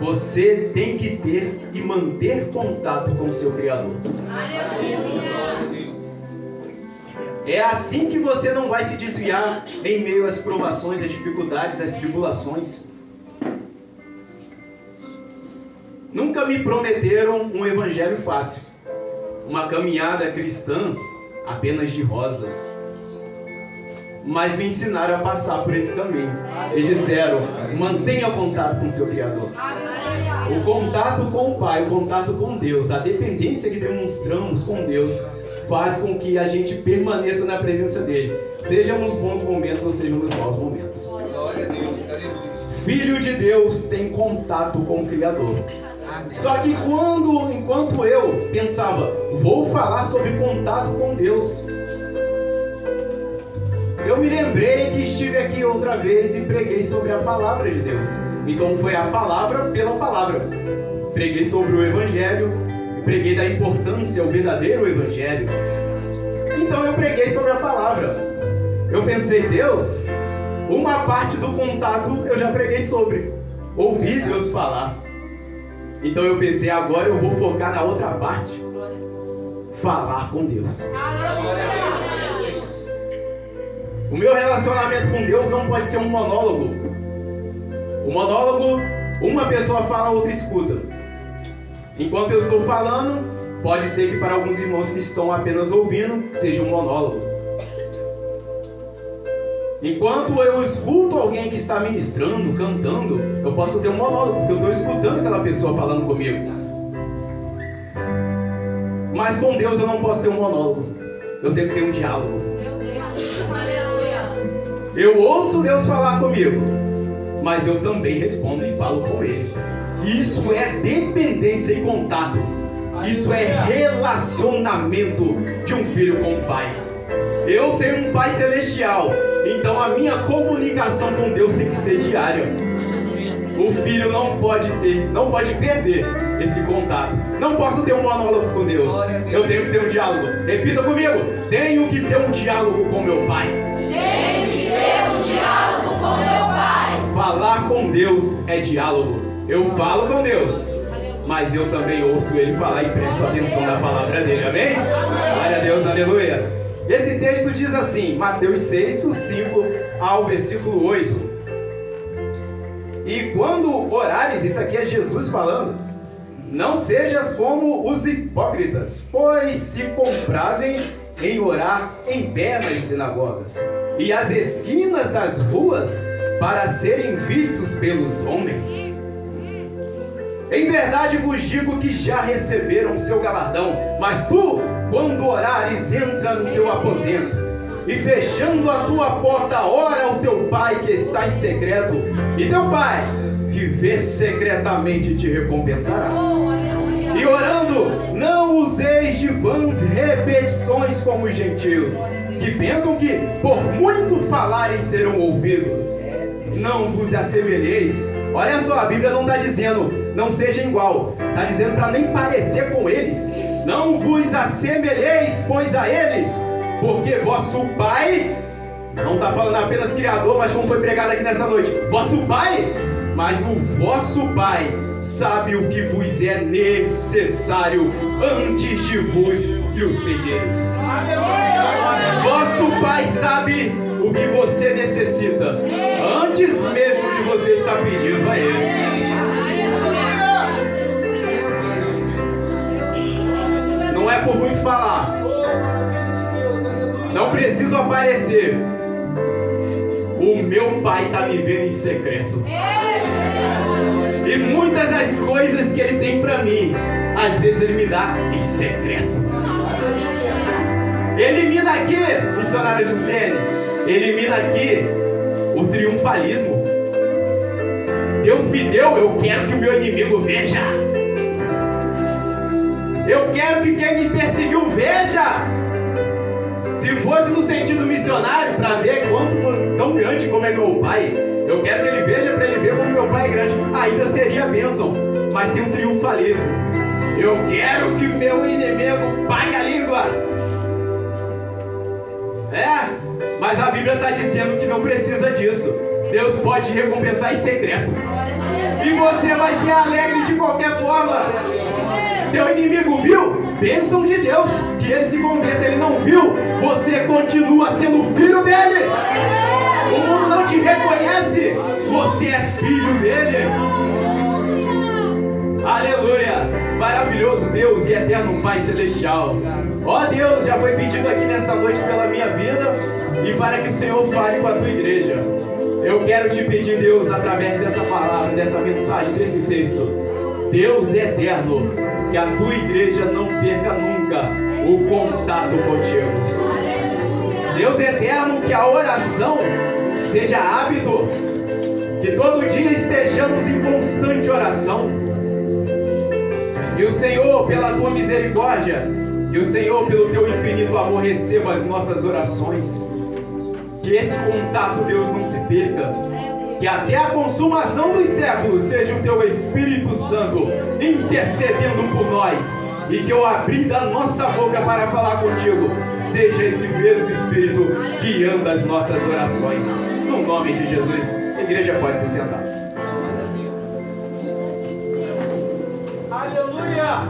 Você tem que ter e manter contato com o seu Criador. É assim que você não vai se desviar em meio às provações, às dificuldades, às tribulações. Nunca me prometeram um evangelho fácil, uma caminhada cristã apenas de rosas, mas me ensinaram a passar por esse caminho e disseram: mantenha contato com o seu Criador. O contato com o Pai, o contato com Deus, a dependência que demonstramos com Deus faz com que a gente permaneça na presença dele, seja nos bons momentos ou seja nos maus momentos. Glória a Deus, aleluia. Filho de Deus tem contato com o Criador. Só que enquanto eu pensava, vou falar sobre contato com Deus, eu me lembrei que estive aqui outra vez e preguei sobre a palavra de Deus. Então foi a palavra pela palavra. Preguei sobre o Evangelho, preguei da importância, o verdadeiro Evangelho. Então eu preguei sobre a palavra. Eu pensei, Deus, uma parte do contato eu já preguei sobre. Ouvi Deus falar. Então eu pensei, agora eu vou focar na outra parte. Falar com Deus. O meu relacionamento com Deus não pode ser um monólogo. O monólogo, uma pessoa fala, a outra escuta. Enquanto eu estou falando, pode ser que para alguns irmãos que estão apenas ouvindo, seja um monólogo. Enquanto eu escuto alguém que está ministrando, cantando, eu posso ter um monólogo, porque eu estou escutando aquela pessoa falando comigo. Mas com Deus eu não posso ter um monólogo. Eu tenho que ter um diálogo. Eu ouço Deus falar comigo, mas eu também respondo e falo com Ele. Isso é dependência e contato. Isso é relacionamento de um filho com o Pai. Eu tenho um Pai celestial, então a minha comunicação com Deus tem que ser diária. O filho não pode perder esse contato. Não posso ter um monólogo com Deus. Eu tenho que ter um diálogo. Repita comigo. Tenho que ter um diálogo com meu Pai. Tenho que ter um diálogo com meu Pai. Falar com Deus é diálogo. Eu falo com Deus, mas eu também ouço Ele falar e presto atenção na palavra dele. Amém? Glória a Deus, aleluia. Esse texto diz assim, Mateus 6, do 5 ao versículo 8. E quando orares, isso aqui é Jesus falando, não sejas como os hipócritas, pois se comprazem em orar em pé nas sinagogas e às esquinas das ruas para serem vistos pelos homens. Em verdade vos digo que já receberam seu galardão, mas tu, quando orares, entra no teu aposento, e fechando a tua porta, ora ao teu Pai que está em secreto, e teu Pai, que vê secretamente, te recompensará. E orando, não useis de vãs repetições como os gentios, que pensam que por muito falarem serão ouvidos. Não vos assemelheis. Olha só, a Bíblia não está dizendo não seja igual, está dizendo para nem parecer com eles. Não vos assemelheis, pois, a eles, porque vosso Pai, não está falando apenas Criador, mas como foi pregado aqui nessa noite, vosso Pai, mas o vosso Pai sabe o que vos é necessário antes de vos os pedireis. Vosso Pai sabe o que você necessita antes mesmo de você estar pedindo a Ele. Não é por muito falar, não preciso aparecer. O meu Pai está me vendo em secreto. E muitas das coisas que Ele tem para mim, às vezes Ele me dá em secreto. Elimina aqui, missionária Gislene, elimina aqui o triunfalismo. Deus me deu, eu quero que o meu inimigo veja. Eu quero que quem me perseguiu veja. Se fosse no sentido missionário, para ver quanto tão grande como é meu Pai, eu quero que ele veja para ele ver como meu Pai é grande. Ainda seria bênção, mas tem um triunfalismo. Eu quero que meu inimigo pague a língua. Mas a Bíblia está dizendo que não precisa disso. Deus pode te recompensar em secreto. E você vai vai ser alegre de qualquer forma. Teu inimigo viu? Bênção de Deus, que ele se converta. Ele não viu? Você continua sendo filho dele. O mundo não te reconhece. Você é filho dele. Aleluia. Maravilhoso Deus e eterno Pai Celestial. Ó Deus, já foi pedido aqui nessa noite pela minha vida e para que o Senhor fale com a tua igreja. Eu quero te pedir, Deus, através dessa palavra, dessa mensagem, desse texto, Deus eterno, que a tua igreja não perca nunca o contato contigo. Deus eterno, que a oração seja hábito, que todo dia estejamos em constante oração. Que o Senhor, pela tua misericórdia, que o Senhor, pelo teu infinito amor, receba as nossas orações. Que esse contato, Deus, não se perca. Que até a consumação dos séculos seja o teu Espírito Santo intercedendo por nós. E que eu abrir da nossa boca para falar contigo seja esse mesmo Espírito guiando as nossas orações. No nome de Jesus. A igreja pode se sentar. Aleluia!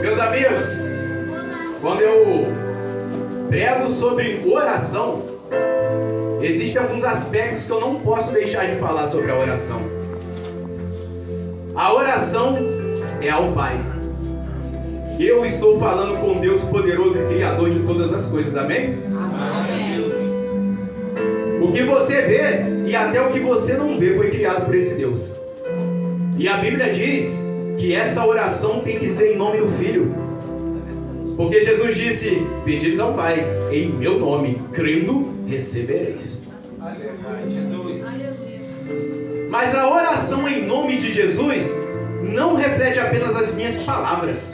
Meus amigos, quando eu prego sobre oração, existem alguns aspectos que eu não posso deixar de falar sobre a oração. A oração é ao Pai. Eu estou falando com Deus poderoso e Criador de todas as coisas, amém? Amém. O que você vê e até o que você não vê foi criado por esse Deus. E a Bíblia diz que essa oração tem que ser em nome do Filho. Porque Jesus disse: pedis ao Pai, em meu nome, crendo, recebereis. Mas a oração em nome de Jesus não reflete apenas as minhas palavras.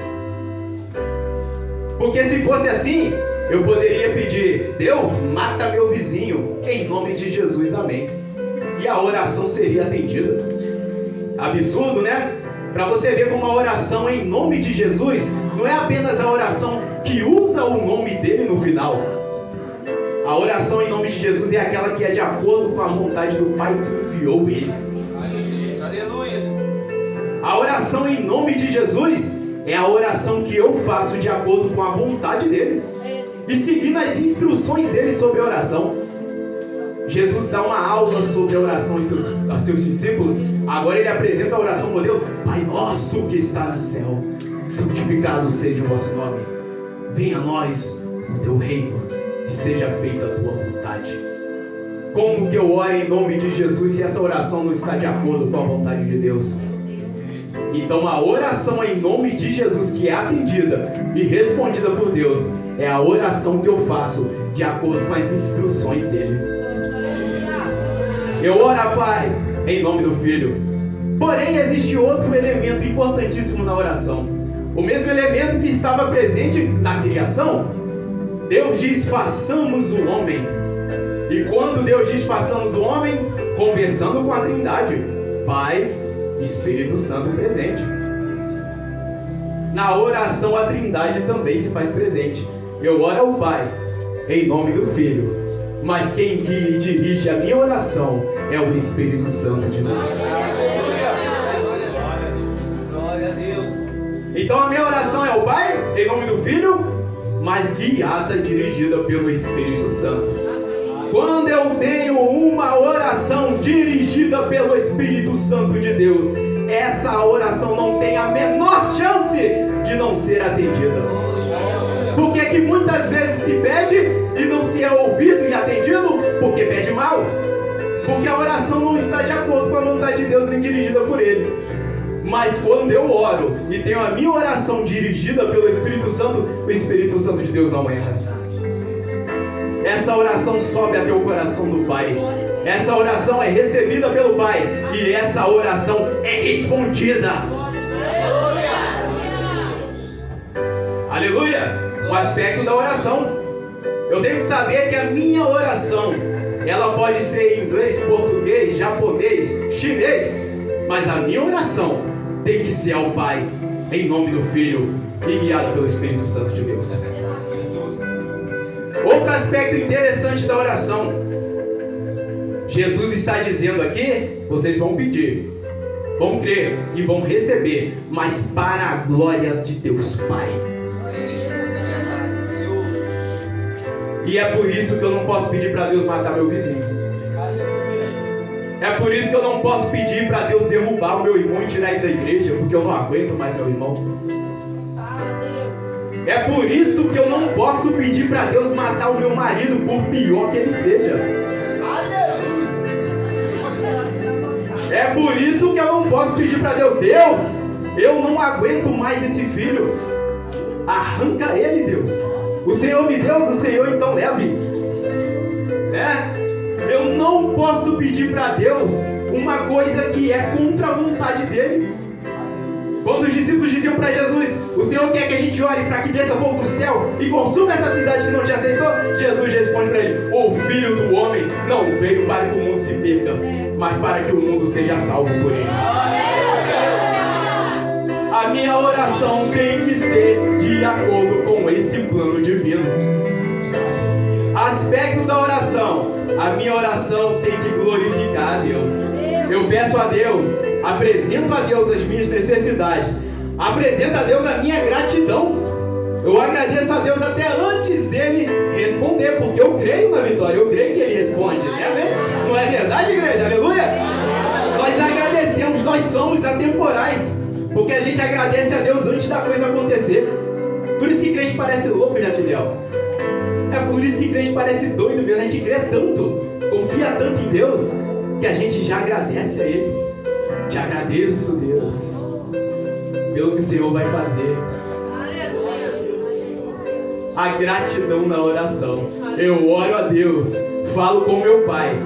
Porque se fosse assim, eu poderia pedir: Deus, mata meu vizinho, em nome de Jesus, amém. E a oração seria atendida. Absurdo, né? Para você ver como a oração em nome de Jesus não é apenas a oração que usa o nome dele no final. A oração em nome de Jesus é aquela que é de acordo com a vontade do Pai que enviou ele. Aleluia. A oração em nome de Jesus é a oração que eu faço de acordo com a vontade dele e seguindo as instruções dele sobre a oração. Jesus dá uma aula sobre a oração aos seus discípulos. Agora ele apresenta a oração modelo: Pai nosso que está no céu, santificado seja o vosso nome. Venha a nós o teu reino e seja feita a tua vontade. Como que eu oro em nome de Jesus se essa oração não está de acordo com a vontade de Deus? Então a oração em nome de Jesus que é atendida e respondida por Deus é a oração que eu faço de acordo com as instruções dele. Eu oro a Pai em nome do Filho. Porém existe outro elemento importantíssimo na oração. O mesmo elemento que estava presente na criação. Deus diz: façamos o homem. E quando Deus diz façamos o homem, conversando com a Trindade, Pai, Espírito Santo presente. Na oração a Trindade também se faz presente. Eu oro ao Pai em nome do Filho, mas quem guia e dirige a minha oração é o Espírito Santo de Deus. Glória a Deus. Então a minha oração é ao Pai em nome do Filho, mas guiada, dirigida pelo Espírito Santo. Quando eu tenho uma oração dirigida pelo Espírito Santo de Deus, essa oração não tem a menor chance de não ser atendida. Porque que muitas vezes se pede e não se é ouvido e atendido? Porque pede mal. Porque a oração não está de acordo com a vontade de Deus nem dirigida por Ele. Mas quando eu oro e tenho a minha oração dirigida pelo Espírito Santo, o Espírito Santo de Deus não erra. Essa oração sobe até o coração do Pai. Essa oração é recebida pelo Pai. E essa oração é respondida. Aleluia! O aspecto da oração. Eu tenho que saber que a minha oração, ela pode ser em inglês, português, japonês, chinês. Mas a minha oração tem que ser ao Pai, em nome do Filho e guiada pelo Espírito Santo de Deus. Outro aspecto interessante da oração. Jesus está dizendo aqui: vocês vão pedir, vão crer e vão receber, mas para a glória de Deus Pai. E é por isso que eu não posso pedir para Deus matar meu vizinho. É por isso que eu não posso pedir para Deus derrubar o meu irmão e tirar ele da igreja, porque eu não aguento mais meu irmão. É por isso que eu não posso pedir para Deus matar o meu marido, por pior que ele seja. É por isso que eu não posso pedir para Deus: Deus, eu não aguento mais esse filho, arranca ele, Deus. O Senhor me deu, o Senhor então leve. Eu não posso pedir para Deus uma coisa que é contra a vontade dele. Quando os discípulos diziam para Jesus: o Senhor quer que a gente ore para que desça fogo do céu e consuma essa cidade que não te aceitou? Jesus responde para ele: o Filho do Homem não veio para que o mundo se perca, mas para que o mundo seja salvo por ele. A minha oração tem que ser de acordo com esse plano divino. Aspecto da oração: a minha oração tem que glorificar a Deus. Eu peço a Deus, apresento a Deus as minhas necessidades, apresento a Deus a minha gratidão. Eu agradeço a Deus até antes dele responder, porque eu creio na vitória, eu creio que ele responde. Não é verdade, igreja? Aleluia! Nós agradecemos, nós somos atemporais, porque a gente agradece a Deus antes da coisa acontecer. Por isso que crente parece louco, Jatiliel. É por isso que crente parece doido mesmo. A gente crê tanto, confia tanto em Deus, que a gente já agradece a Ele. Te agradeço, Deus, pelo que o Senhor vai fazer. A gratidão na oração. Eu oro a Deus, falo com meu Pai,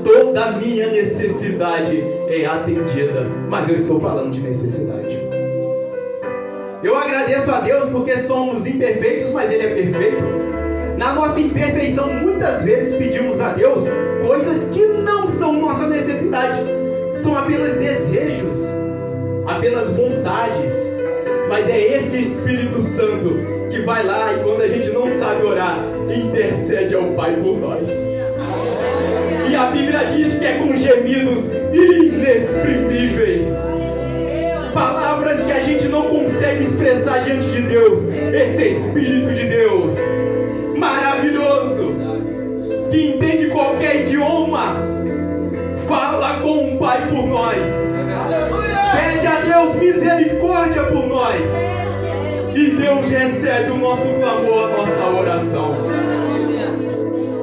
toda a minha necessidade é atendida. Mas eu estou falando de necessidade. Eu agradeço a Deus porque somos imperfeitos, mas Ele é perfeito. Na nossa imperfeição, muitas vezes pedimos a Deus coisas que não são nossa necessidade. São apenas desejos, apenas vontades. Mas é esse Espírito Santo que vai lá e quando a gente não sabe orar, intercede ao Pai por nós. E a Bíblia diz que é com gemidos inexprimíveis. Palavras que a gente não consegue expressar diante de Deus. Esse Espírito de Deus maravilhoso, que entende qualquer idioma, fala com o Pai por nós. Pede a Deus misericórdia por nós. E Deus recebe o nosso clamor, a nossa oração.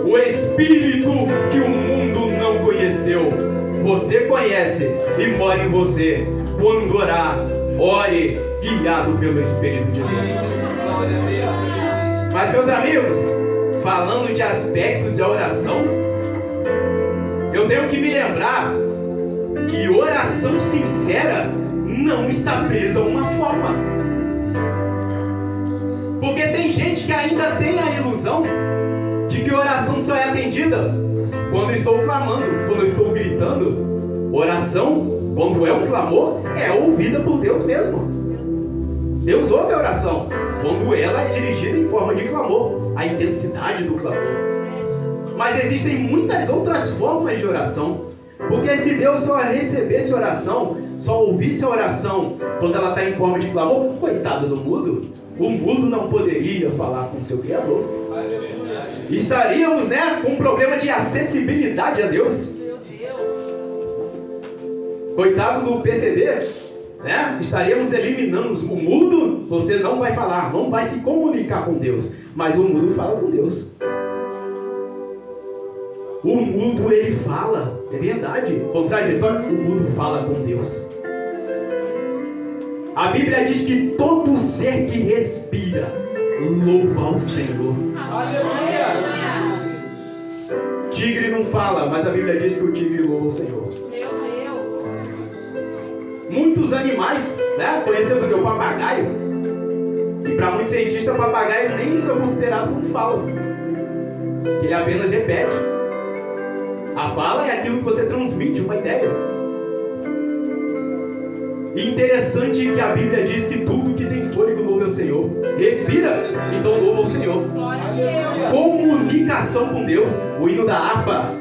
O Espírito que o mundo não conheceu, você conhece e mora em você. Quando orar, ore guiado pelo Espírito de Deus. Mas, meus amigos, falando de aspecto de oração, eu tenho que me lembrar que oração sincera não está presa a uma forma. Porque tem gente que ainda tem a ilusão de que oração só é atendida quando eu estou clamando, quando eu estou gritando. Oração, quando é um clamor, é ouvida por Deus mesmo. Deus ouve a oração quando ela é dirigida em forma de clamor, a intensidade do clamor. Mas existem muitas outras formas de oração, porque se Deus só recebesse oração, só ouvisse a oração quando ela está em forma de clamor, coitado do mudo, o mudo não poderia falar com seu Criador. Estaríamos, com um problema de acessibilidade a Deus. Coitado do PCD, estaríamos eliminando o mudo. Você não vai falar, não vai se comunicar com Deus, mas o mudo fala com Deus. O mudo, ele fala, é verdade, contraditório, o mudo fala com Deus. A Bíblia diz que todo ser que respira louva ao Senhor. Aleluia! Tigre não fala, mas a Bíblia diz que o tigre louva ao Senhor. Muitos animais, conhecemos o papagaio, e para muitos cientistas o papagaio nem é considerado como fala, ele apenas repete. A fala é aquilo que você transmite, uma ideia. E interessante que a Bíblia diz que tudo que tem fôlego louva ao Senhor. Respira, então louva ao Senhor. Comunicação com Deus, o hino da harpa.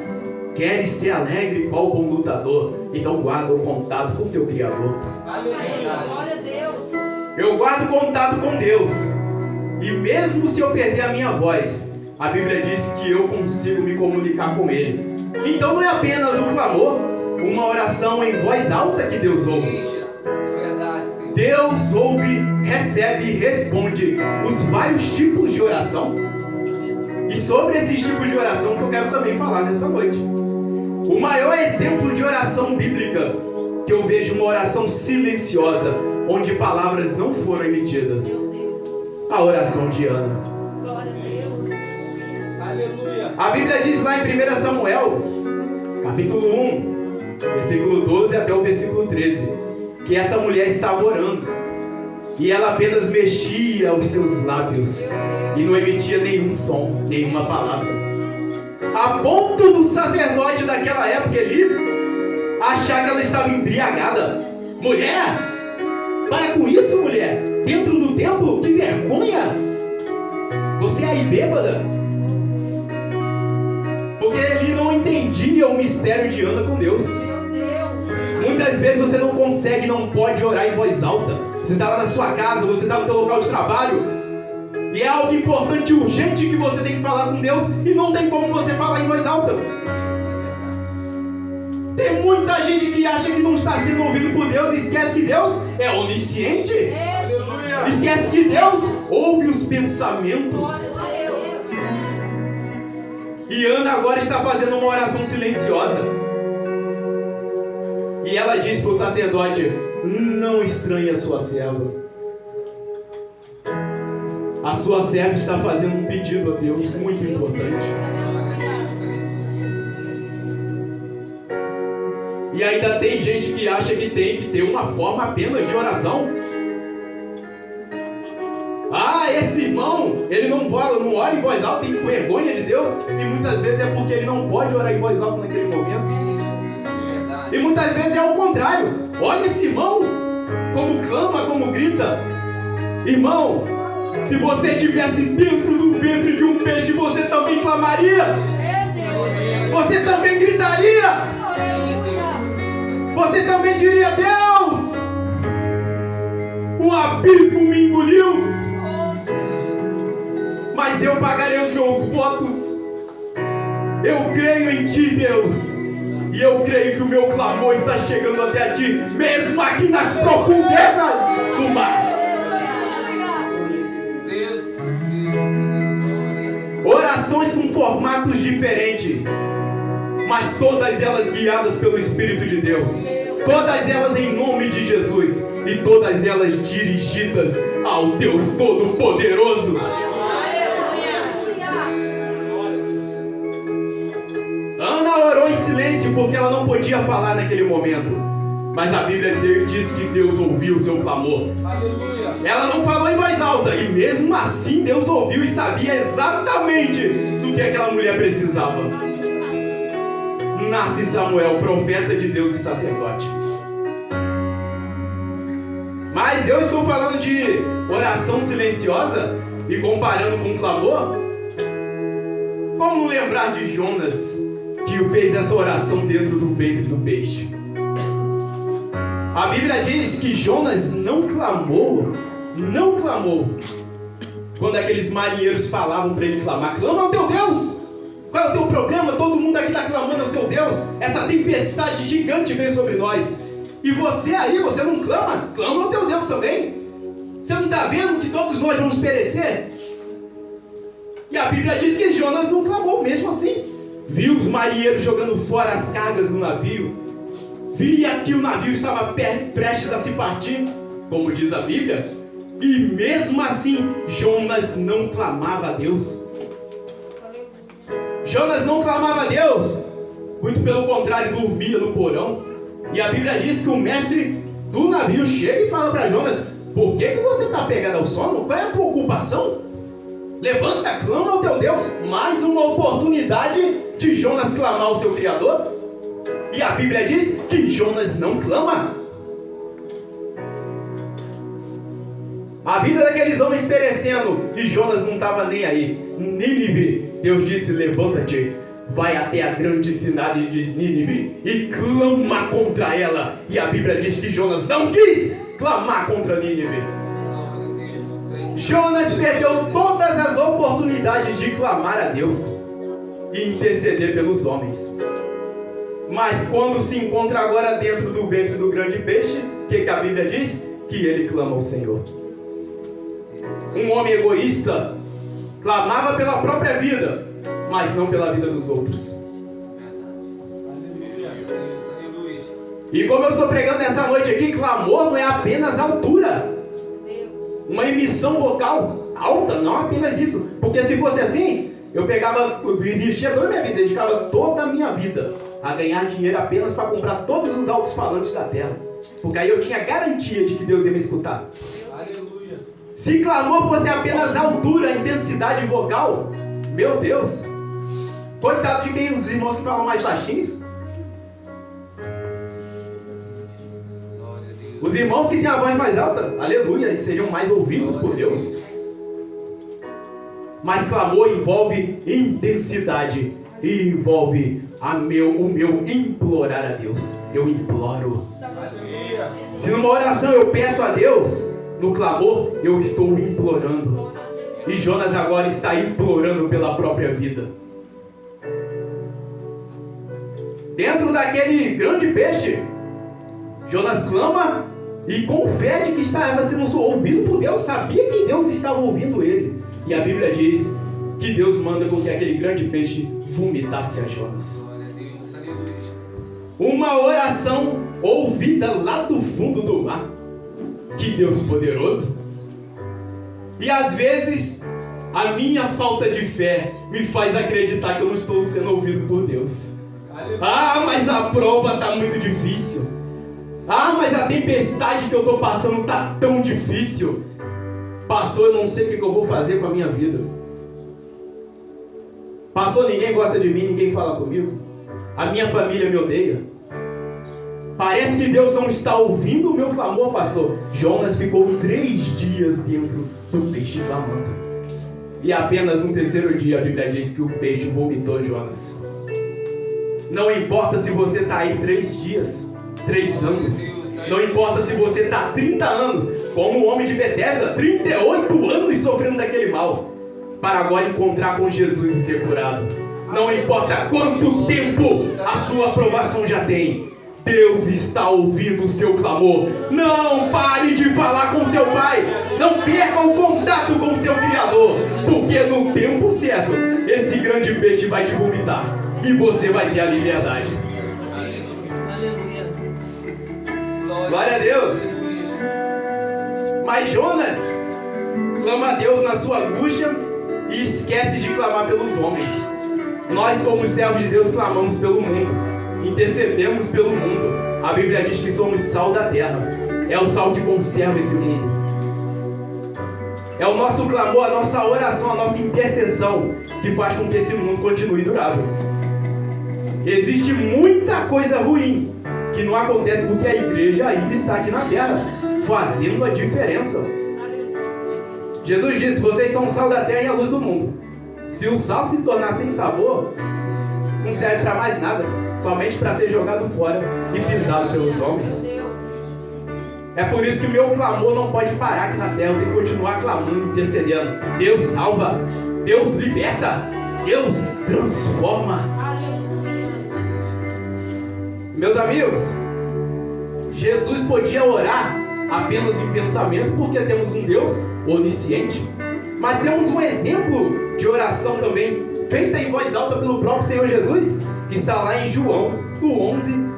Queres ser alegre qual bom lutador? Então guarda o contato com teu Criador. Glória a Deus. Eu guardo contato com Deus. E mesmo se eu perder a minha voz, a Bíblia diz que eu consigo me comunicar com Ele. Então não é apenas um clamor, uma oração em voz alta que Deus ouve. Deus ouve, recebe e responde os vários tipos de oração. E sobre esses tipos de oração que eu quero também falar nessa noite. O maior exemplo de oração bíblica que eu vejo, uma oração silenciosa, onde palavras não foram emitidas. A oração de Ana. Glória a Deus. Aleluia. A Bíblia diz lá em 1 Samuel, capítulo 1, versículo 12 até o versículo 13, que essa mulher estava orando. E ela apenas mexia os seus lábios e não emitia nenhum som, nenhuma palavra. A ponto do sacerdote daquela época, Eli, achar que ela estava embriagada. Mulher, para com isso, mulher. Dentro do templo, que vergonha. Você é aí bêbada. Porque ele não entendia o mistério de Ana com Deus. Muitas vezes você não consegue, não pode orar em voz alta. Você está lá na sua casa, você está no seu local de trabalho, e é algo importante, urgente, que você tem que falar com Deus, e não tem como você falar em voz alta. Tem muita gente que acha que não está sendo ouvido por Deus e esquece que Deus é onisciente. Aleluia. Esquece que Deus ouve os pensamentos. E Ana agora está fazendo uma oração silenciosa. E ela diz para o sacerdote: não estranhe a sua serva. A sua serva está fazendo um pedido a Deus muito importante. E ainda tem gente que acha que tem que ter uma forma apenas de oração. Ah, esse irmão, ele não ora em voz alta, tem vergonha de Deus. E muitas vezes é porque ele não pode orar em voz alta naquele momento. E muitas vezes é o contrário. Olha esse irmão, como clama, como grita. Irmão, se você estivesse dentro do ventre de um peixe, você também clamaria. Você também gritaria. Você também diria: Deus, o abismo me engoliu, mas eu pagarei os meus votos. Eu creio em Ti, Deus. E eu creio que o meu clamor está chegando até a Ti, mesmo aqui nas profundezas do mar. Orações com formatos diferentes, mas todas elas guiadas pelo Espírito de Deus. Todas elas em nome de Jesus. E todas elas dirigidas ao Deus Todo-Poderoso. Ana orou em silêncio porque ela não podia falar naquele momento. Mas a Bíblia diz que Deus ouviu o seu clamor. Aleluia. Ela não falou em voz alta. E mesmo assim Deus ouviu e sabia exatamente do que aquela mulher precisava. Nasce Samuel, profeta de Deus e sacerdote. Mas eu estou falando de oração silenciosa e comparando com clamor. Como lembrar de Jonas, que fez essa oração dentro do ventre do peixe? A Bíblia diz que Jonas não clamou, quando aqueles marinheiros falavam para ele clamar. Clama ao teu Deus! Qual é o teu problema? Todo mundo aqui está clamando ao seu Deus. Essa tempestade gigante veio sobre nós. E você aí, você não clama? Clama ao teu Deus também. Você não está vendo que todos nós vamos perecer? E a Bíblia diz que Jonas não clamou mesmo assim. Viu os marinheiros jogando fora as cargas do navio. Via que o navio estava prestes a se partir, como diz a Bíblia. E mesmo assim, Jonas não clamava a Deus. Jonas não clamava a Deus. Muito pelo contrário, dormia no porão. E a Bíblia diz que o mestre do navio chega e fala para Jonas: por que você está pegado ao sono? Qual é a tua ocupação? Levanta, clama ao teu Deus. Mais uma oportunidade de Jonas clamar ao seu Criador. E a Bíblia diz que Jonas não clama. A vida daqueles homens perecendo, e Jonas não estava nem aí. Nínive, Deus disse: levanta-te, vai até a grande cidade de Nínive e clama contra ela. E a Bíblia diz que Jonas não quis clamar contra Nínive. Jonas perdeu todas as oportunidades de clamar a Deus e interceder pelos homens. Mas quando se encontra agora dentro do ventre do grande peixe, o que a Bíblia diz? Que ele clama ao Senhor. Um homem egoísta clamava pela própria vida, mas não pela vida dos outros. E como eu estou pregando nessa noite aqui, clamor não é apenas altura, uma emissão vocal alta, não apenas isso. Porque se fosse assim, eu investia toda a minha vida, dedicava toda a minha vida a ganhar dinheiro apenas para comprar todos os altos-falantes da terra. Porque aí eu tinha garantia de que Deus ia me escutar. Aleluia. Se clamor fosse apenas altura, intensidade vocal, meu Deus, coitado de quem os irmãos que falam mais baixinhos. Os irmãos que têm a voz mais alta, aleluia, seriam mais ouvidos por Deus. Mas clamor envolve intensidade e envolve o meu implorar a Deus. Eu imploro. Se numa oração eu peço a Deus, no clamor eu estou implorando. E Jonas agora está implorando pela própria vida. Dentro daquele grande peixe, Jonas clama e com fé de que estava sendo ouvido por Deus, sabia que Deus estava ouvindo ele. E a Bíblia diz que Deus manda com que aquele grande peixe vomitasse a Jonas. Uma oração ouvida lá do fundo do mar. Que Deus poderoso. E às vezes a minha falta de fé me faz acreditar que eu não estou sendo ouvido por Deus. Ah, mas a prova está muito difícil. Ah, mas a tempestade que eu estou passando está tão difícil. Pastor, eu não sei o que eu vou fazer com a minha vida. Pastor, ninguém gosta de mim, ninguém fala comigo. A minha família me odeia. Parece que Deus não está ouvindo o meu clamor, pastor. Jonas ficou 3 dias dentro do peixe clamando. E apenas no 3º dia a Bíblia diz que o peixe vomitou Jonas. Não importa se você está aí 3 dias, 3 anos. Não importa se você está 30 anos, como o homem de Betesda, 38 anos sofrendo daquele mal, para agora encontrar com Jesus e ser curado. Não importa quanto tempo a sua aprovação já tem, Deus está ouvindo o seu clamor. Não pare de falar com seu Pai. Não perca o contato com o seu Criador, porque no tempo certo, esse grande peixe vai te vomitar e você vai ter a liberdade. Glória a Deus. Mas Jonas clama a Deus na sua angústia e esquece de clamar pelos homens. Nós, como servos de Deus, clamamos pelo mundo, intercedemos pelo mundo. A Bíblia diz que somos sal da terra. É o sal que conserva esse mundo. É o nosso clamor, a nossa oração, a nossa intercessão que faz com que esse mundo continue durável. Existe muita coisa ruim que não acontece porque a igreja ainda está aqui na terra, fazendo a diferença. Jesus disse: vocês são o sal da terra e a luz do mundo. Se o sal se tornar sem sabor, não serve para mais nada, somente para ser jogado fora e pisado pelos homens. É por isso que o meu clamor não pode parar aqui na terra. Eu tenho que continuar clamando, intercedendo. Deus salva, Deus liberta, Deus transforma. Meus amigos, Jesus podia orar apenas em pensamento, porque temos um Deus onisciente. Mas temos um exemplo de oração também, feita em voz alta pelo próprio Senhor Jesus, que está lá em João 11,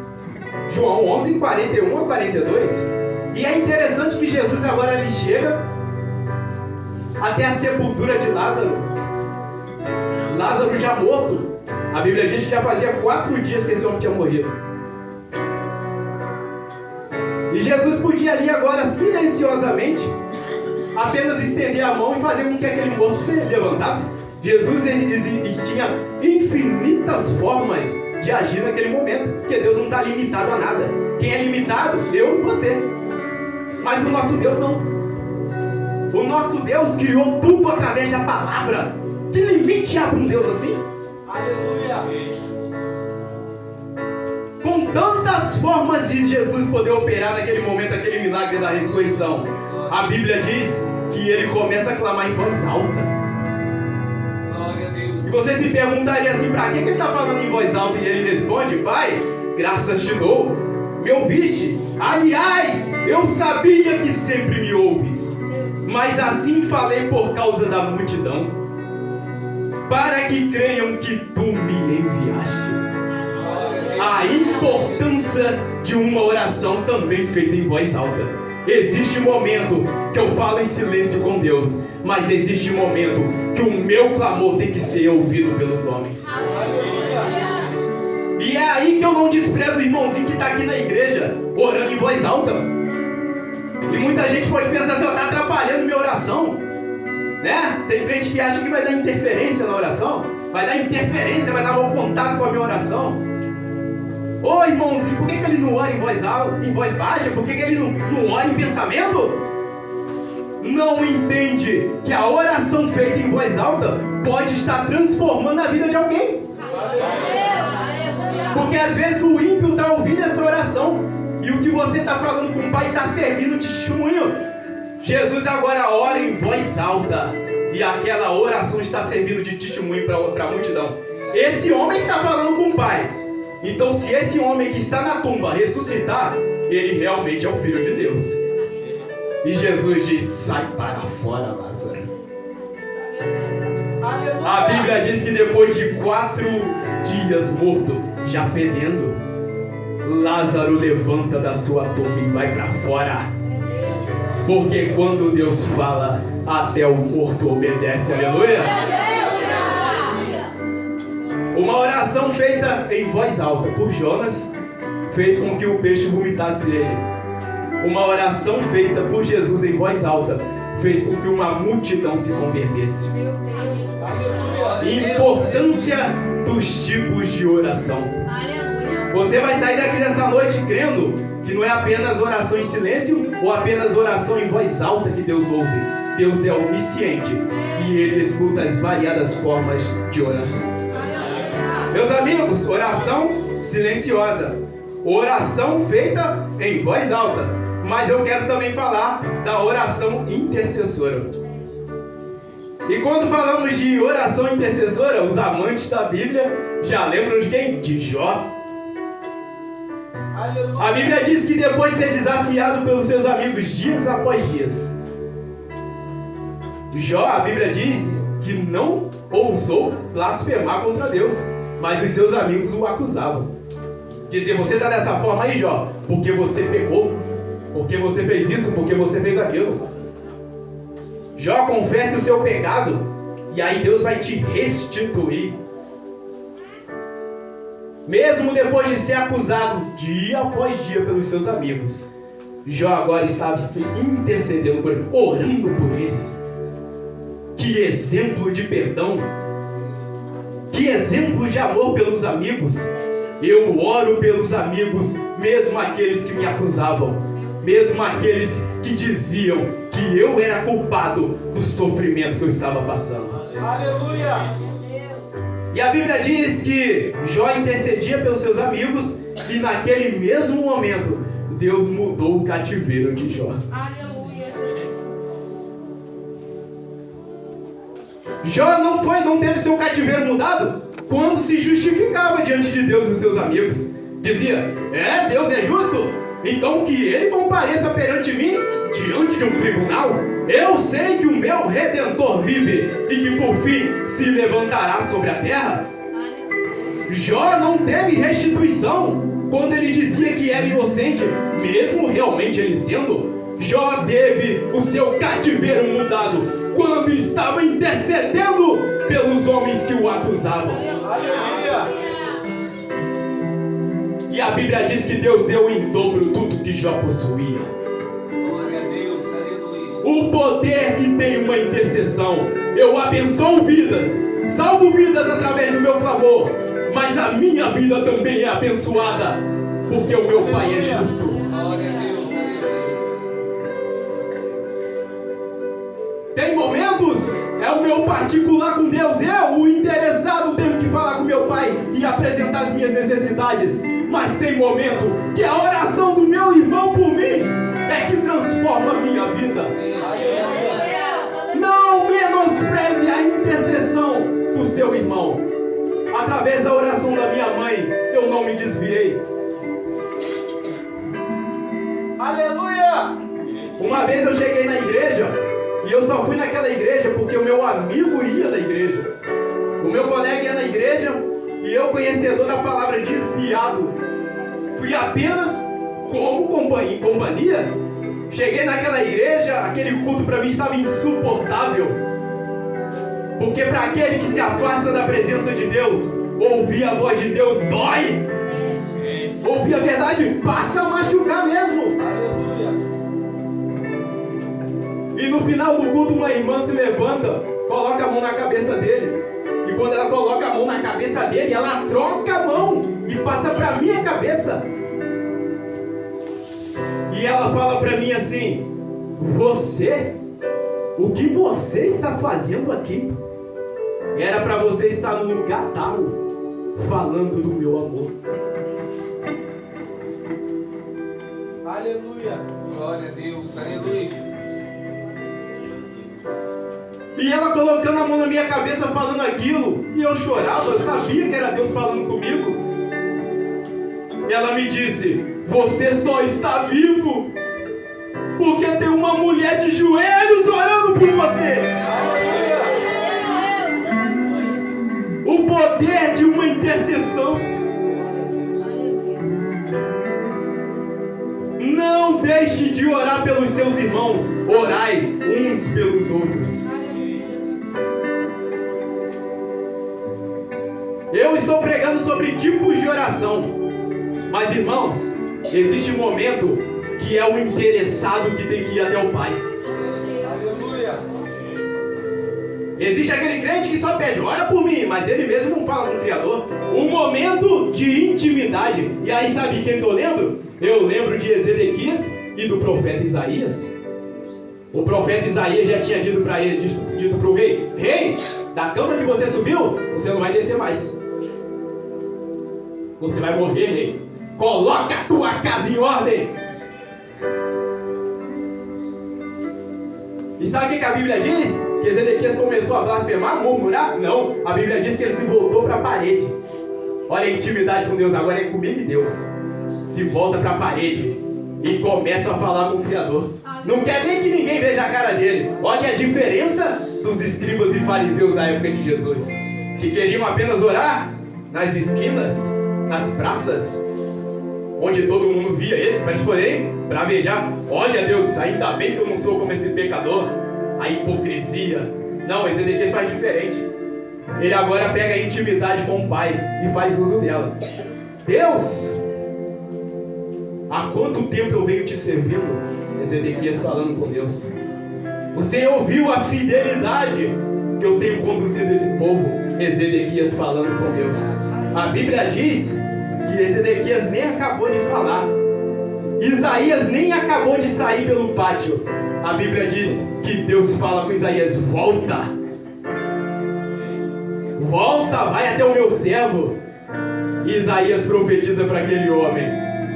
41 a 42. E é interessante que Jesus agora ele chega até a sepultura de Lázaro. Lázaro já morto. A Bíblia diz que já fazia 4 dias que esse homem tinha morrido. E Jesus podia ali agora silenciosamente apenas estender a mão e fazer com que aquele morto se levantasse. Jesus ele tinha infinitas formas de agir naquele momento, porque Deus não está limitado a nada. Quem é limitado? Eu e você. Mas o nosso Deus não. O nosso Deus criou tudo através da palavra. Que limite há para um Deus assim? Aleluia. Com tantas formas de Jesus poder operar naquele momento, aquele milagre da ressurreição, a Bíblia diz que ele começa a clamar em voz alta. Glória a Deus. E você se perguntaria assim, pra que ele está falando em voz alta? E ele responde: Pai, graças te dou, me ouviste. Aliás, eu sabia que sempre me ouves, mas assim falei por causa da multidão, para que creiam que tu me enviaste. A importância de uma oração também feita em voz alta. Existe momento que eu falo em silêncio com Deus, mas existe momento que o meu clamor tem que ser ouvido pelos homens. E é aí que eu não desprezo o irmãozinho que está aqui na igreja, orando em voz alta. E muita gente pode pensar assim: está atrapalhando minha oração, né? Tem crente que acha que vai dar interferência na oração, vai dar interferência, vai dar mau contato com a minha oração. Ô irmãozinho, por que ele não ora em voz alta, em voz baixa? Por que ele não ora em pensamento? Não entende que a oração feita em voz alta pode estar transformando a vida de alguém. Porque às vezes o ímpio está ouvindo essa oração e o que você está falando com o Pai está servindo de testemunho. Jesus agora ora em voz alta e aquela oração está servindo de testemunho para a multidão. Esse homem está falando com o Pai. Então, se esse homem que está na tumba ressuscitar, ele realmente é o Filho de Deus. E Jesus diz: sai para fora, Lázaro. Aleluia. A Bíblia diz que depois de 4 dias morto, já fedendo, Lázaro levanta da sua tumba e vai para fora. Porque quando Deus fala, até o morto obedece. Aleluia. Uma oração feita em voz alta por Jonas fez com que o peixe vomitasse ele. Uma oração feita por Jesus em voz alta fez com que uma multidão se convertesse. Importância dos tipos de oração. Você vai sair daqui dessa noite crendo que não é apenas oração em silêncio ou apenas oração em voz alta que Deus ouve. Deus é onisciente e Ele escuta as variadas formas de oração. Meus amigos, oração silenciosa, oração feita em voz alta. Mas eu quero também falar da oração intercessora. E quando falamos de oração intercessora, os amantes da Bíblia já lembram de quem? De Jó. A Bíblia diz que depois de ser desafiado pelos seus amigos dias após dias, Jó, a Bíblia diz que não ousou blasfemar contra Deus, mas os seus amigos o acusavam. Diziam: você está dessa forma aí, Jó, porque você pecou, porque você fez isso, porque você fez aquilo. Jó, confesse o seu pecado, e aí Deus vai te restituir. Mesmo depois de ser acusado dia após dia pelos seus amigos, Jó agora estava intercedendo por eles, orando por eles. Que exemplo de perdão! Que exemplo de amor pelos amigos! Eu oro pelos amigos, mesmo aqueles que me acusavam, mesmo aqueles que diziam que eu era culpado do sofrimento que eu estava passando. Aleluia! E a Bíblia diz que Jó intercedia pelos seus amigos e naquele mesmo momento Deus mudou o cativeiro de Jó. Jó não teve seu cativeiro mudado quando se justificava diante de Deus e dos seus amigos. Dizia: Deus é justo? Então que ele compareça perante mim diante de um tribunal. Eu sei que o meu Redentor vive e que por fim se levantará sobre a terra. Jó não teve restituição quando ele dizia que era inocente, mesmo realmente ele sendo. Jó teve o seu cativeiro mudado quando estava intercedendo pelos homens que o acusavam. Aleluia! E a Bíblia diz que Deus deu em dobro tudo que Jó possuía. Glória a Deus, aleluia! O poder que tem uma intercessão. Eu abençoo vidas, salvo vidas através do meu clamor, mas a minha vida também é abençoada, porque o meu Pai é justo. Glória a Deus, aleluia! Tem momentos É o meu particular com Deus. Eu, o interessado, tenho que falar com meu Pai e apresentar as minhas necessidades. Mas tem momento que a oração do meu irmão por mim é que transforma a minha vida. Não menospreze a intercessão do seu irmão. Através da oração da minha mãe, eu não me desviei. Aleluia! Uma vez eu cheguei na igreja e eu só fui naquela igreja porque o meu amigo ia na igreja. O meu colega ia na igreja e eu, conhecedor da palavra, desviado, fui apenas como companhia. Cheguei naquela igreja, aquele culto para mim estava insuportável. Porque para aquele que se afasta da presença de Deus, ouvir a voz de Deus dói. Ouvir a verdade passa a machucar mesmo. Aleluia! E no final do culto uma irmã se levanta, coloca a mão na cabeça dele. E quando ela coloca a mão na cabeça dele, ela troca a mão e passa para minha cabeça. E ela fala para mim assim: você? O que você está fazendo aqui? Era para você estar no lugar tal, falando do meu amor. Aleluia! Glória a Deus! Aleluia! E ela colocando a mão na minha cabeça falando aquilo, e eu chorava, eu sabia que era Deus falando comigo. E ela me disse: você só está vivo porque tem uma mulher de joelhos orando por você. O poder de uma intercessão. Não deixe de orar pelos seus irmãos. Orai uns pelos outros. Eu estou pregando sobre tipos de oração. Mas, irmãos, existe um momento que é o interessado que tem que ir até o Pai. Aleluia! Existe aquele crente que só pede, ora por mim, mas ele mesmo não fala com o Criador. Um momento de intimidade. E aí, sabe quem que eu lembro? Eu lembro de Ezequias e do profeta Isaías. O profeta Isaías já tinha dito para ele, dito para o rei: rei, da cama que você subiu, você não vai descer mais. Você vai morrer, rei. Coloca a tua casa em ordem. E sabe o que a Bíblia diz? Que Ezequias começou a blasfemar, murmurar? Não, a Bíblia diz que ele se voltou para a parede. Olha a intimidade com Deus, agora é comigo e Deus. Se volta para a parede e começa a falar com o Criador. Não quer nem que ninguém veja a cara dele. Olha a diferença dos escribas e fariseus da época de Jesus, que queriam apenas orar nas esquinas, nas praças, onde todo mundo via eles, mas porém, bravejar. Olha, Deus, ainda bem que eu não sou como esse pecador. A hipocrisia. Não, Ezequias faz diferente. Ele agora pega a intimidade com o Pai e faz uso dela. Deus, há quanto tempo eu venho te servindo? Ezequias falando com Deus. O Senhor viu a fidelidade que eu tenho conduzido esse povo. Ezequias falando com Deus. A Bíblia diz que Ezequias nem acabou de falar. Isaías nem acabou de sair pelo pátio. A Bíblia diz que Deus fala com Isaías: volta. Volta, vai até o meu servo. E Isaías profetiza para aquele homem: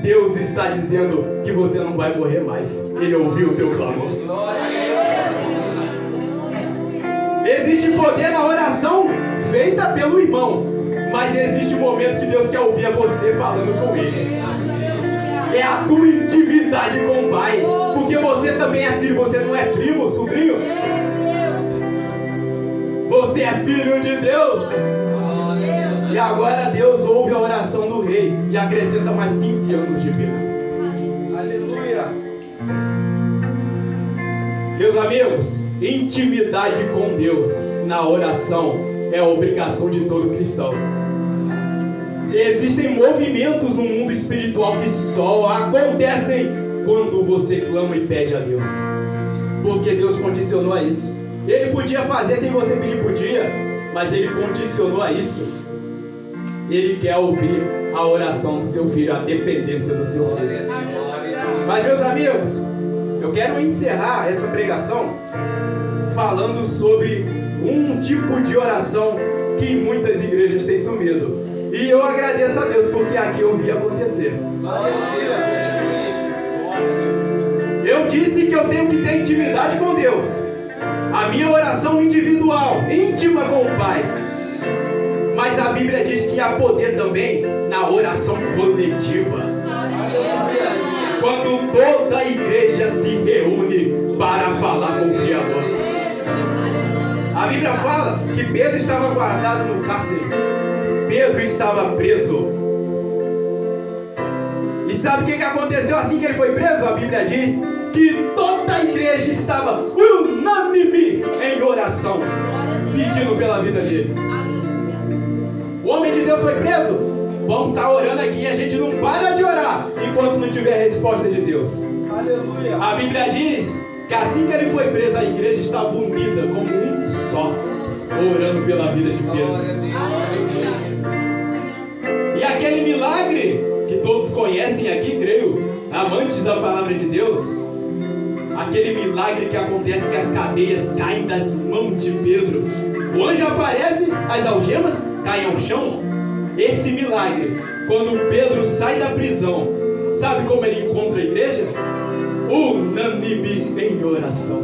Deus está dizendo que você não vai morrer mais. Ele ouviu o teu clamor. Existe poder na oração feita pelo irmão, mas existe um momento que Deus quer ouvir a você falando com Ele. É a tua intimidade com o Pai, porque você também é filho. Você não é primo, sobrinho. Você é filho de Deus. E agora Deus ouve a oração do rei e acrescenta mais 15 anos de vida. Aleluia! Meus amigos, intimidade com Deus na oração é a obrigação de todo cristão. Existem movimentos no mundo espiritual que só acontecem quando você clama e pede a Deus, porque Deus condicionou a isso. Ele podia fazer sem você pedir, podia, mas Ele condicionou a isso. Ele quer ouvir a oração do seu filho, a dependência do seu filho. Mas, meus amigos, eu Eu quero encerrar essa pregação falando sobre um tipo de oração que em muitas igrejas tem sumido. E eu agradeço a Deus porque aqui eu vi acontecer. Eu disse que eu tenho que ter intimidade com Deus. A minha oração individual, íntima com o Pai. Mas a Bíblia diz que há poder também na oração coletiva. Quando toda a igreja se reúne para falar com o Criador. A Bíblia fala que Pedro estava guardado no cárcere. Pedro estava preso. E sabe o que aconteceu assim que ele foi preso? A Bíblia diz que toda a igreja estava unânime em oração, pedindo pela vida dele. O homem de Deus foi preso? Vamos estar orando aqui, a gente não para de orar enquanto não tiver a resposta de Deus. Aleluia. A Bíblia diz que assim que ele foi preso, a igreja estava unida como um só, orando pela vida de Pedro. E aquele milagre que todos conhecem aqui, creio, amantes da palavra de Deus, aquele milagre que acontece que as cadeias caem das mãos de Pedro, o anjo aparece, as algemas caem ao chão. Esse milagre, quando Pedro sai da prisão, sabe como ele encontra a igreja? Unânime em oração.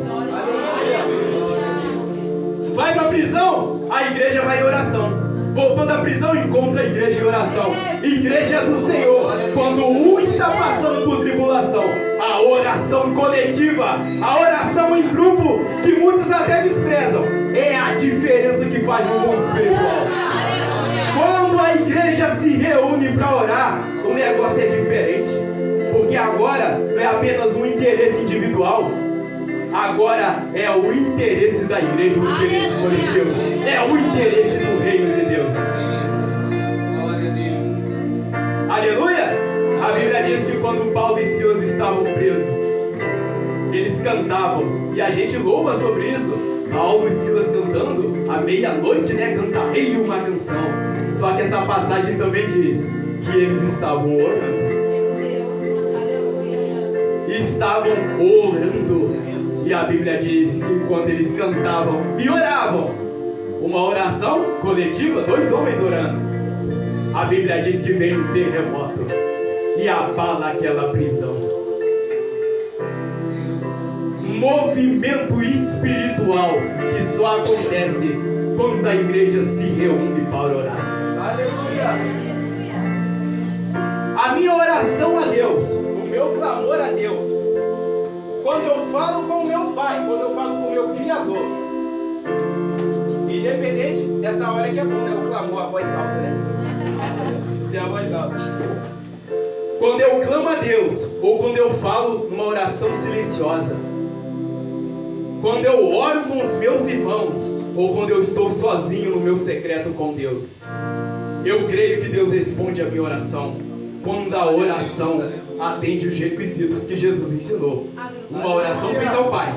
Vai para a prisão, a igreja vai em oração. Voltou da prisão, encontra a igreja em oração. Igreja do Senhor, quando um está passando por tribulação, a oração coletiva, a oração em grupo, que muitos até desprezam, é a diferença que faz no mundo espiritual. Quando a igreja se reúne para orar, o negócio é diferente. Porque agora não é apenas um interesse individual, agora é o interesse da igreja, o interesse coletivo. É o interesse do reino de Deus. Glória a Deus. Aleluia! A Bíblia diz que quando Paulo e Silas estavam presos, eles cantavam. E a gente louva sobre isso. Paulo e Silas cantando, à meia-noite, né? Cantarei uma canção. Só que essa passagem também diz que eles estavam orando. Estavam orando. E a Bíblia diz que enquanto eles cantavam e oravam, uma oração coletiva, 2 homens orando, a Bíblia diz que vem um terremoto e abala aquela prisão. Movimento espiritual que só acontece quando a igreja se reúne para orar. Aleluia. A minha oração a Deus, o meu clamor a Deus, quando eu falo com o meu Pai, quando eu falo com o meu Criador, independente dessa hora que é bom, né? O clamor, a voz alta, né? Tem a voz alta. Quando eu clamo a Deus, ou quando eu falo numa oração silenciosa, quando eu oro com os meus irmãos, ou quando eu estou sozinho no meu secreto com Deus, eu creio que Deus responde a minha oração quando a oração atende os requisitos que Jesus ensinou. Uma oração feita ao Pai,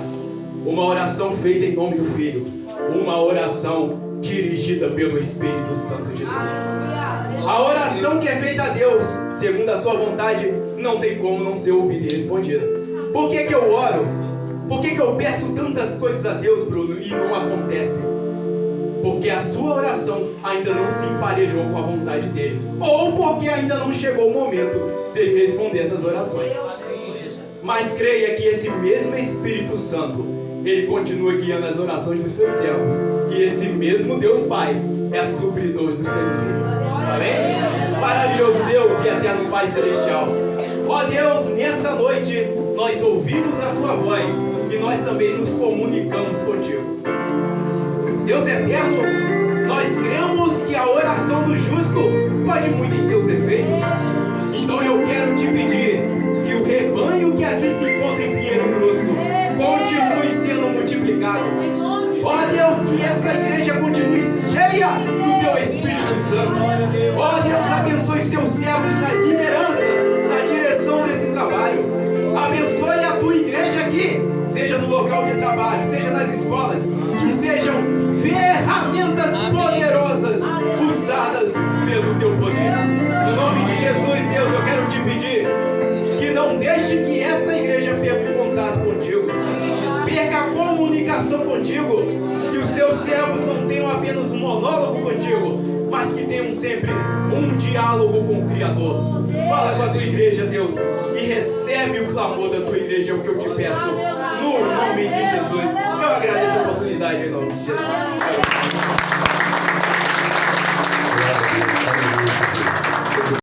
uma oração feita em nome do Filho, uma oração dirigida pelo Espírito Santo de Deus. A oração que é feita a Deus, segundo a sua vontade, não tem como não ser ouvida e respondida. Por que eu oro? Por que eu peço tantas coisas a Deus, Bruno, e não acontece? Porque a sua oração ainda não se emparelhou com a vontade dele, ou porque ainda não chegou o momento dele responder essas orações. Mas creia que esse mesmo Espírito Santo, ele continua guiando as orações dos seus servos, e esse mesmo Deus Pai é supridor dos seus filhos. Amém? Maravilhoso Deus e eterno Pai Celestial, ó Deus, nessa noite nós ouvimos a tua voz e nós também nos comunicamos contigo. Deus eterno, nós cremos que a oração do justo pode muito em seus efeitos. Então eu quero te pedir que o rebanho que aqui se encontra em Pinheiro Grosso continue sendo multiplicado. Ó Deus, que essa igreja continue cheia do teu Espírito Santo. Ó Deus, abençoe os teus servos na liderança, na direção desse trabalho. Abençoe a tua igreja aqui, seja no local de trabalho, seja nas escolas, que sejam ferramentas poderosas usadas pelo teu poder. No nome de Jesus, Deus, eu quero te pedir que não deixe que essa igreja perca o contato contigo. comunicação contigo, que os teus servos não tenham apenas um monólogo contigo, mas que tenham sempre um diálogo com o Criador. Fala com a tua igreja, Deus, e recebe o clamor da tua igreja, é o que eu te peço, no nome de Jesus. Eu agradeço a oportunidade em nome de Jesus.